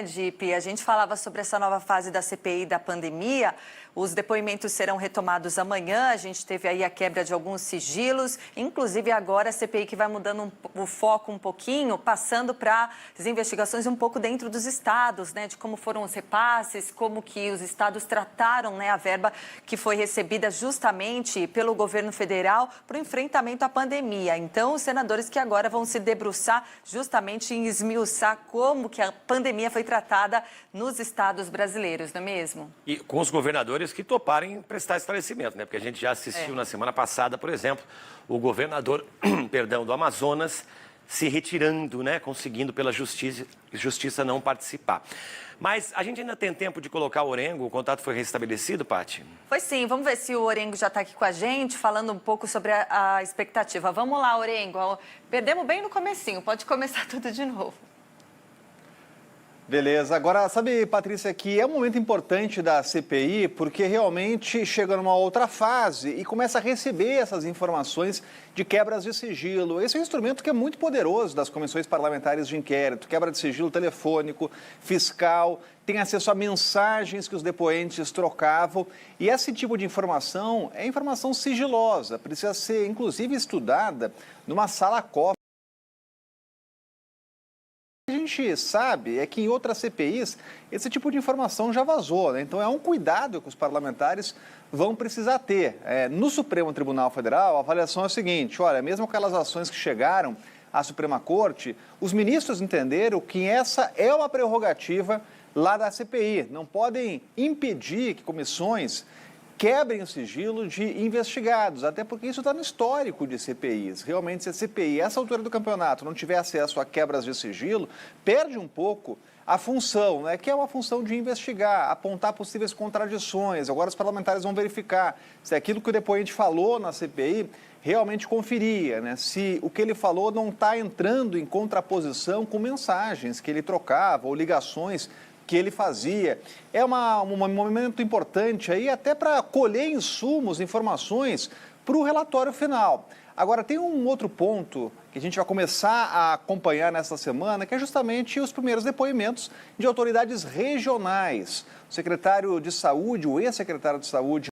Dipe, a gente falava sobre essa nova fase da CPI da pandemia. Os depoimentos serão retomados amanhã. A gente teve aí a quebra de alguns sigilos, inclusive agora a CPI que vai mudando o foco um pouquinho, passando para as investigações um pouco dentro dos estados, né? De como foram os repasses, como que os estados trataram, né, a verba que foi recebida justamente pelo governo federal para o enfrentamento à pandemia. Então, os senadores que agora vão se debruçar justamente em esmiuçar como que a pandemia foi tratada nos estados brasileiros, não é mesmo? E com os governadores que toparem prestar esclarecimento, né? Porque a gente já assistiu na semana passada, por exemplo, o governador, perdão, do Amazonas se retirando, né? Conseguindo pela justiça não participar. Mas a gente ainda tem tempo de colocar o Orengo, o contato foi restabelecido, Paty? Foi sim, vamos ver se o Orengo já está aqui com a gente, falando um pouco sobre a expectativa. Vamos lá, Orengo, perdemos bem no comecinho, pode começar tudo de novo. Beleza. Agora, sabe, Patrícia, que é um momento importante da CPI porque realmente chega numa outra fase e começa a receber essas informações de quebras de sigilo. Esse é um instrumento que é muito poderoso das comissões parlamentares de inquérito. Quebra de sigilo telefônico, fiscal, tem acesso a mensagens que os depoentes trocavam. E esse tipo de informação é informação sigilosa, precisa ser, inclusive, estudada numa sala COP. O que a gente sabe é que em outras CPIs esse tipo de informação já vazou, né? Então é um cuidado que os parlamentares vão precisar ter. No Supremo Tribunal Federal, a avaliação é a seguinte: olha, mesmo aquelas ações que chegaram à Suprema Corte, os ministros entenderam que essa é uma prerrogativa lá da CPI. Não podem impedir que comissões quebrem o sigilo de investigados, até porque isso está no histórico de CPIs. Realmente, se a CPI, essa altura do campeonato, não tiver acesso a quebras de sigilo, perde um pouco a função, né, que é uma função de investigar, apontar possíveis contradições. Agora os parlamentares vão verificar se aquilo que o depoente falou na CPI realmente conferia, né, se o que ele falou não está entrando em contraposição com mensagens que ele trocava ou ligações que ele fazia. É um momento importante aí até para colher insumos, informações para o relatório final. Agora, tem um outro ponto que a gente vai começar a acompanhar nesta semana, que é justamente os primeiros depoimentos de autoridades regionais. O secretário de Saúde, o ex-secretário de Saúde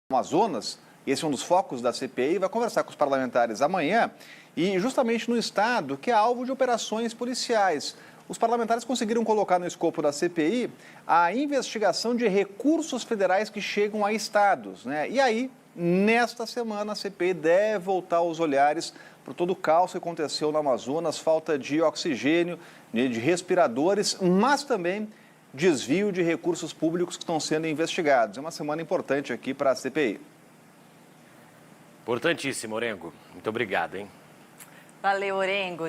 do Amazonas, esse é um dos focos da CPI, vai conversar com os parlamentares amanhã e justamente no estado que é alvo de operações policiais. Os parlamentares conseguiram colocar no escopo da CPI a investigação de recursos federais que chegam a estados, né? E aí, nesta semana, a CPI deve voltar os olhares por todo o caos que aconteceu no Amazonas, falta de oxigênio, de respiradores, mas também desvio de recursos públicos que estão sendo investigados. É uma semana importante aqui para a CPI. Importantíssimo, Orengo. Muito obrigado, hein? Valeu, Orengo.